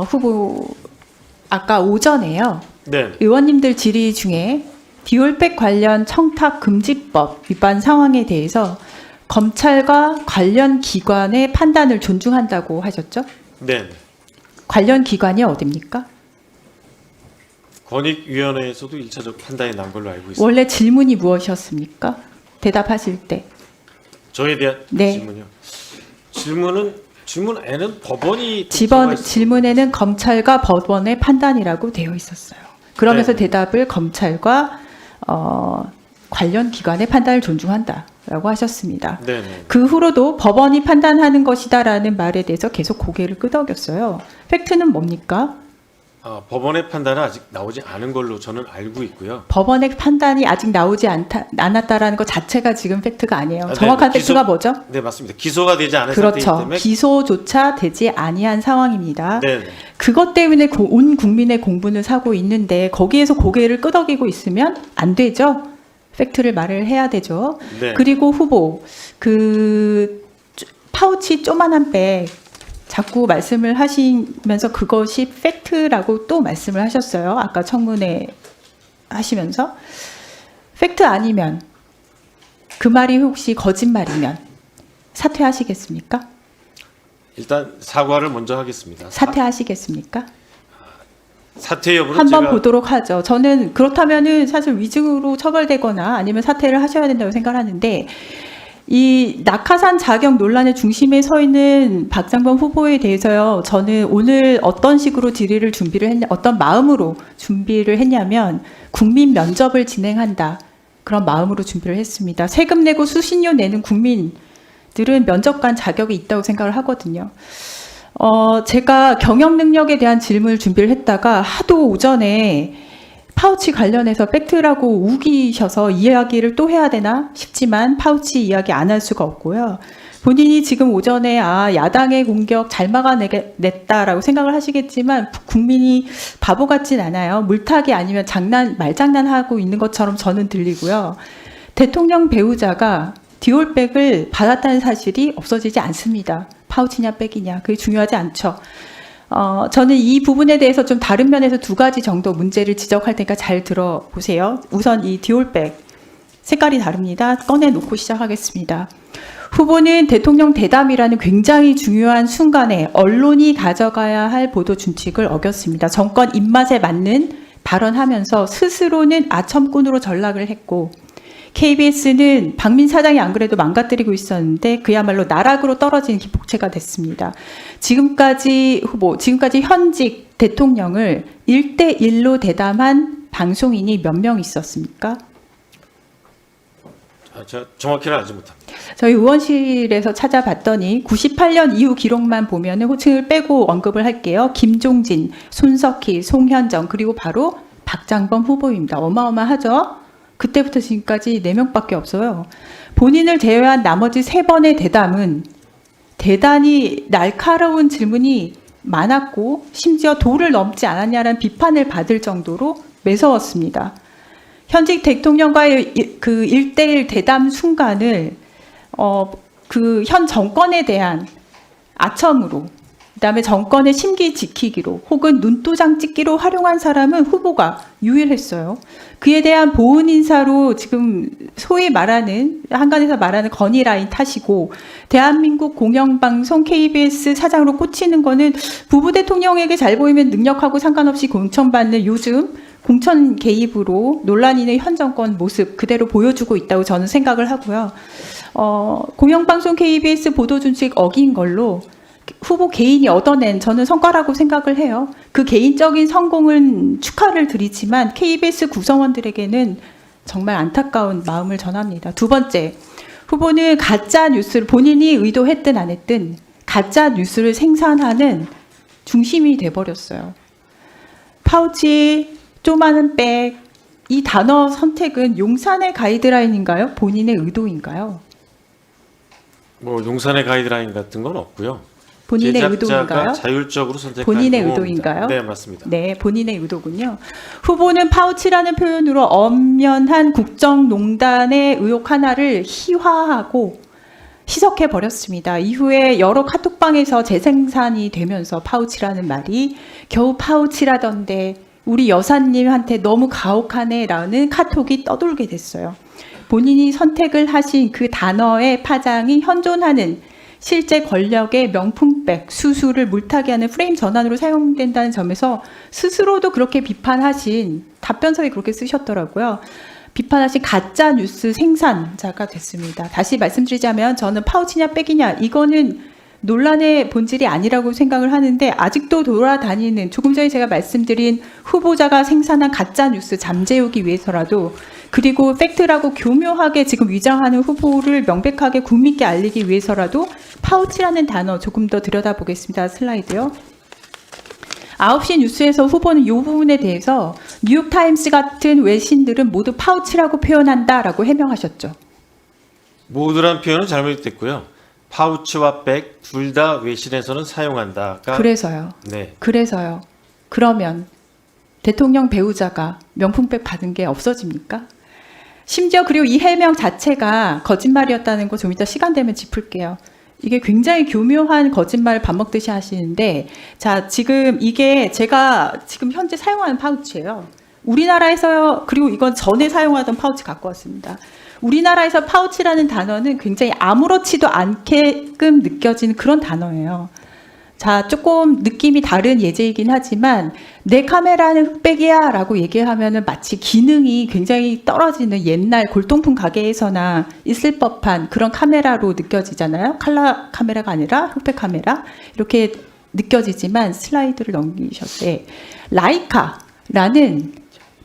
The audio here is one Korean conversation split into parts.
후보 아까 오전에요. 네. 의원님들 질의 중에 디올백 관련 청탁 금지법 위반 상황에 대해서 검찰과 관련 기관의 판단을 존중한다고 하셨죠? 네. 관련 기관이 어디입니까? 권익위원회에서도 1차적 판단이 난 걸로 알고 있습니다. 원래 질문이 무엇이었습니까? 대답하실 때. 저에 대한 네. 질문이요. 질문에는 법원이 들어가 있습니다. 질문에는 검찰과 법원의 판단이라고 되어 있었어요. 그러면서 네. 대답을 검찰과 관련 기관의 판단을 존중한다라고 하셨습니다. 네. 그 후로도 법원이 판단하는 것이다라는 말에 대해서 계속 고개를 끄덕였어요. 팩트는 뭡니까? 법원의 판단은 아직 나오지 않은 걸로 저는 알고 있고요. 법원의 판단이 아직 나오지 않았다라는 것 자체가 지금 팩트가 아니에요. 네, 정확한 네. 팩트가 뭐죠? 네, 맞습니다. 기소가 되지 않은 상태이기 그렇죠. 때문에 기소조차 되지 아니한 상황입니다. 네. 그것 때문에 온 국민의 공분을 사고 있는데 거기에서 고개를 끄덕이고 있으면 안 되죠. 팩트를 말을 해야 되죠. 네. 그리고 후보 파우치 조만한 백 자꾸 말씀을 하시면서 그것이 팩트라고 또 말씀을 하셨어요. 아까 청문회 하시면서 팩트 아니면 그 말이 혹시 거짓말이면 사퇴하시겠습니까? 일단 사과를 먼저 하겠습니다. 사퇴하시겠습니까? 사퇴 여부는 한번 제가 보도록 하죠. 저는 그렇다면은 사실 위증으로 처벌되거나 아니면 사퇴를 하셔야 된다고 생각하는데 이 낙하산 자격 논란의 중심에 서 있는 박장범 후보에 대해서요. 저는 오늘 어떤 식으로 질의를 어떤 마음으로 준비를 했냐면 국민 면접을 진행한다. 그런 마음으로 준비를 했습니다. 세금 내고 수신료 내는 국민들은 면접관 자격이 있다고 생각을 하거든요. 제가 경영 능력에 대한 질문을 준비를 했다가 하도 오전에 파우치 관련해서 팩트라고 우기셔서 이야기를 또 해야 되나 싶지만 파우치 이야기 안 할 수가 없고요. 본인이 지금 오전에 야당의 공격 잘 막아냈다라고 생각을 하시겠지만 국민이 바보 같진 않아요. 물타기 아니면 말장난하고 있는 것처럼 저는 들리고요. 대통령 배우자가 디올백을 받았다는 사실이 없어지지 않습니다. 파우치냐 백이냐 그게 중요하지 않죠. 저는 이 부분에 대해서 좀 다른 면에서 두 가지 정도 문제를 지적할 테니까 잘 들어보세요. 우선 이 디올백 색깔이 다릅니다. 꺼내놓고 시작하겠습니다. 후보는 대통령 대담이라는 굉장히 중요한 순간에 언론이 가져가야 할 보도 준칙을 어겼습니다. 정권 입맛에 맞는 발언하면서 스스로는 아첨꾼으로 전락을 했고 KBS는 박민 사장이 안 그래도 망가뜨리고 있었는데 그야말로 나락으로 떨어지는 기폭제가 됐습니다. 지금까지 현직 대통령을 1대1로 대담한 방송인이 몇 명 있었습니까? 제가 정확히는 알지 못합니다. 저희 의원실에서 찾아봤더니 98년 이후 기록만 보면 호칭을 빼고 언급을 할게요. 김종진, 손석희, 송현정 그리고 바로 박장범 후보입니다. 어마어마하죠? 그때부터 지금까지 4명밖에 없어요. 본인을 제외한 나머지 3번의 대담은 대단히 날카로운 질문이 많았고 심지어 도를 넘지 않았냐라는 비판을 받을 정도로 매서웠습니다. 현직 대통령과의 그 1대1 대담 순간을 그 현 정권에 대한 아첨으로 그다음에 정권의 심기 지키기로 혹은 눈도장 찍기로 활용한 사람은 후보가 유일했어요. 그에 대한 보은 인사로 지금 소위 말하는 한간에서 말하는 건의라인 타시고 대한민국 공영방송 KBS 사장으로 꽂히는 거는 부부 대통령에게 잘 보이면 능력하고 상관없이 공천받는 요즘 공천 개입으로 논란이 있는 현 정권 모습 그대로 보여주고 있다고 저는 생각을 하고요. 공영방송 KBS 보도준칙 어긴 걸로 후보 개인이 얻어낸 저는 성과라고 생각을 해요. 그 개인적인 성공은 축하를 드리지만 KBS 구성원들에게는 정말 안타까운 마음을 전합니다. 두 번째, 후보는 가짜 뉴스를 본인이 의도했든 안 했든 가짜 뉴스를 생산하는 중심이 돼버렸어요. 파우치, 쪼마는 백, 이 단어 선택은 용산의 가이드라인인가요? 본인의 의도인가요? 용산의 가이드라인 같은 건 없고요. 본인의 제작자가 의도인가요? 자율적으로 선택한 본인의 후보입니다. 의도인가요? 네, 맞습니다. 네, 본인의 의도군요. 후보는 파우치라는 표현으로 엄연한 국정농단의 의혹 하나를 희화하고 희석해 버렸습니다. 이후에 여러 카톡방에서 재생산이 되면서 파우치라는 말이 겨우 파우치라던데 우리 여사님한테 너무 가혹하네라는 카톡이 떠돌게 됐어요. 본인이 선택을 하신 그 단어의 파장이 현존하는 실제 권력의 명품백, 수수를 물타기 하는 프레임 전환으로 사용된다는 점에서 스스로도 그렇게 비판하신 답변서에 그렇게 쓰셨더라고요. 비판하신 가짜 뉴스 생산자가 됐습니다. 다시 말씀드리자면 저는 파우치냐 백이냐 이거는 논란의 본질이 아니라고 생각을 하는데 아직도 돌아다니는 조금 전에 제가 말씀드린 후보자가 생산한 가짜 뉴스 잠재우기 위해서라도 그리고 팩트라고 교묘하게 지금 위장하는 후보를 명백하게 국민께 알리기 위해서라도 파우치라는 단어 조금 더 들여다보겠습니다. 슬라이드요. 9시 뉴스에서 후보는 이 부분에 대해서 뉴욕타임스 같은 외신들은 모두 파우치라고 표현한다라고 해명하셨죠. 모두란 표현은 잘못됐고요. 파우치와 백 둘 다 외신에서는 사용한다가 그래서요. 네. 그래서요. 그러면 대통령 배우자가 명품백 받은 게 없어집니까? 심지어 그리고 이 해명 자체가 거짓말이었다는 거 좀 이따 시간 되면 짚을게요. 이게 굉장히 교묘한 거짓말을 밥 먹듯이 하시는데 자 지금 이게 제가 지금 현재 사용하는 파우치예요. 우리나라에서요. 그리고 이건 전에 사용하던 파우치 갖고 왔습니다. 우리나라에서 파우치라는 단어는 굉장히 아무렇지도 않게끔 느껴지는 그런 단어예요. 자, 조금 느낌이 다른 예제이긴 하지만 내 카메라는 흑백이야 라고 얘기하면은 마치 기능이 굉장히 떨어지는 옛날 골동품 가게에서나 있을 법한 그런 카메라로 느껴지잖아요. 컬러 카메라가 아니라 흑백 카메라. 이렇게 느껴지지만 슬라이드를 넘기셨을 때 라이카라는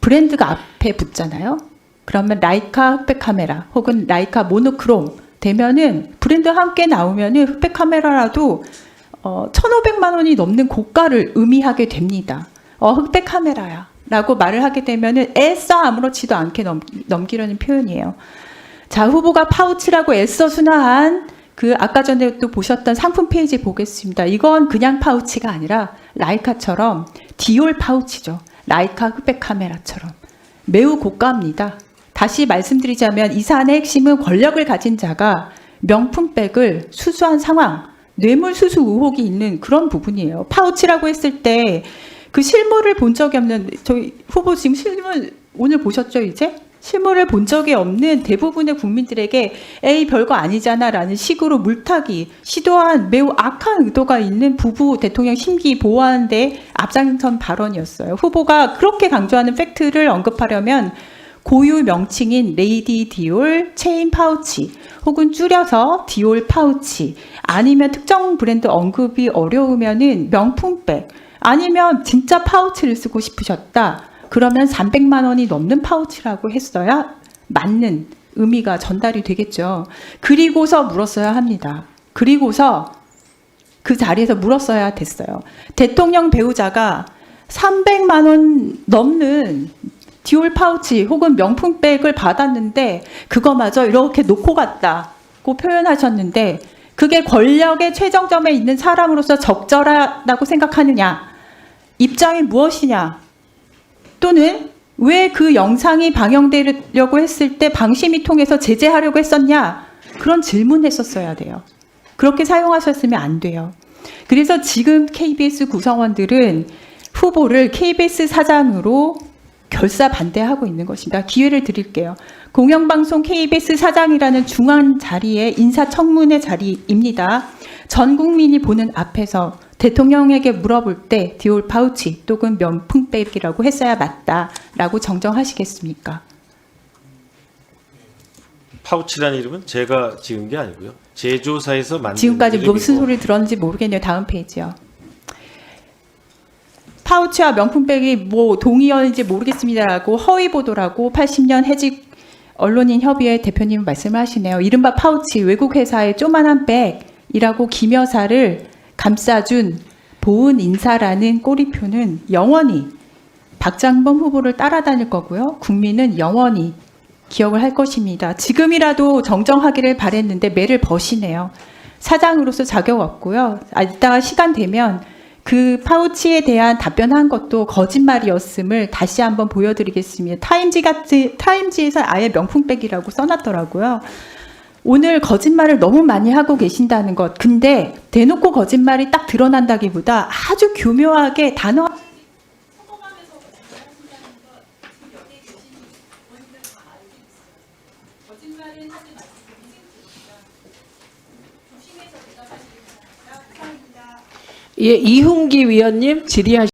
브랜드가 앞에 붙잖아요. 그러면 라이카 흑백 카메라 혹은 라이카 모노크롬 되면은 브랜드와 함께 나오면은 흑백 카메라라도 1,500만 원이 넘는 고가를 의미하게 됩니다. 흑백 카메라야 라고 말을 하게 되면은 애써 아무렇지도 않게 넘기려는 표현이에요. 자, 후보가 파우치라고 애써 순화한 그 아까 전에 또 보셨던 상품 페이지 보겠습니다. 이건 그냥 파우치가 아니라 라이카처럼 디올 파우치죠. 라이카 흑백 카메라처럼 매우 고가입니다. 다시 말씀드리자면 이 사안의 핵심은 권력을 가진 자가 명품백을 수수한 상황, 뇌물 수수 의혹이 있는 그런 부분이에요. 파우치라고 했을 때 그 실물을 본 적이 없는 저희 후보 지금 실물 오늘 보셨죠 이제? 실물을 본 적이 없는 대부분의 국민들에게 에이 별거 아니잖아 라는 식으로 물타기 시도한 매우 악한 의도가 있는 부부 대통령 심기 보호하는 데 앞장선 발언이었어요. 후보가 그렇게 강조하는 팩트를 언급하려면 고유 명칭인 레이디 디올 체인 파우치 혹은 줄여서 디올 파우치 아니면 특정 브랜드 언급이 어려우면은 명품백 아니면 진짜 파우치를 쓰고 싶으셨다. 그러면 300만 원이 넘는 파우치라고 했어야 맞는 의미가 전달이 되겠죠. 그리고서 물었어야 합니다. 그리고서 그 자리에서 물었어야 됐어요. 대통령 배우자가 300만 원 넘는 디올 파우치 혹은 명품백을 받았는데 그거마저 이렇게 놓고 갔다고 표현하셨는데 그게 권력의 최정점에 있는 사람으로서 적절하다고 생각하느냐? 입장이 무엇이냐? 또는 왜 그 영상이 방영되려고 했을 때 방심이 통해서 제재하려고 했었냐? 그런 질문했었어야 돼요. 그렇게 사용하셨으면 안 돼요. 그래서 지금 KBS 구성원들은 후보를 KBS 사장으로 결사 반대하고 있는 것입니다. 기회를 드릴게요. 공영방송 KBS 사장이라는 중앙 자리에 인사청문회 자리입니다. 전 국민이 보는 앞에서 대통령에게 물어볼 때 디올 파우치 또는 명품백이라고 했어야 맞다라고 정정하시겠습니까? 파우치라는 이름은 제가 지은 게 아니고요. 제조사에서 만든 지금까지 이름이고. 무슨 소리를 들었는지 모르겠네요. 다음 페이지요. 파우치와 명품백이 뭐 동의어인지 모르겠습니다라고 허위 보도라고 80년 해직 언론인 협의회 대표님 말씀을 하시네요. 이른바 파우치 외국 회사의 쪼만한 백이라고 김여사를 감싸준 보은 인사라는 꼬리표는 영원히 박장범 후보를 따라다닐 거고요. 국민은 영원히 기억을 할 것입니다. 지금이라도 정정하기를 바랬는데 매를 버시네요. 사장으로서 자격 없고요. 이따가 시간 되면 그 파우치에 대한 답변한 것도 거짓말이었음을 다시 한번 보여드리겠습니다. 타임지에서 아예 명품백이라고 써놨더라고요. 오늘 거짓말을 너무 많이 하고 계신다는 것. 근데 대놓고 거짓말이 딱 드러난다기보다 아주 교묘하게 단어 예, 이훈기 위원님 질의하시.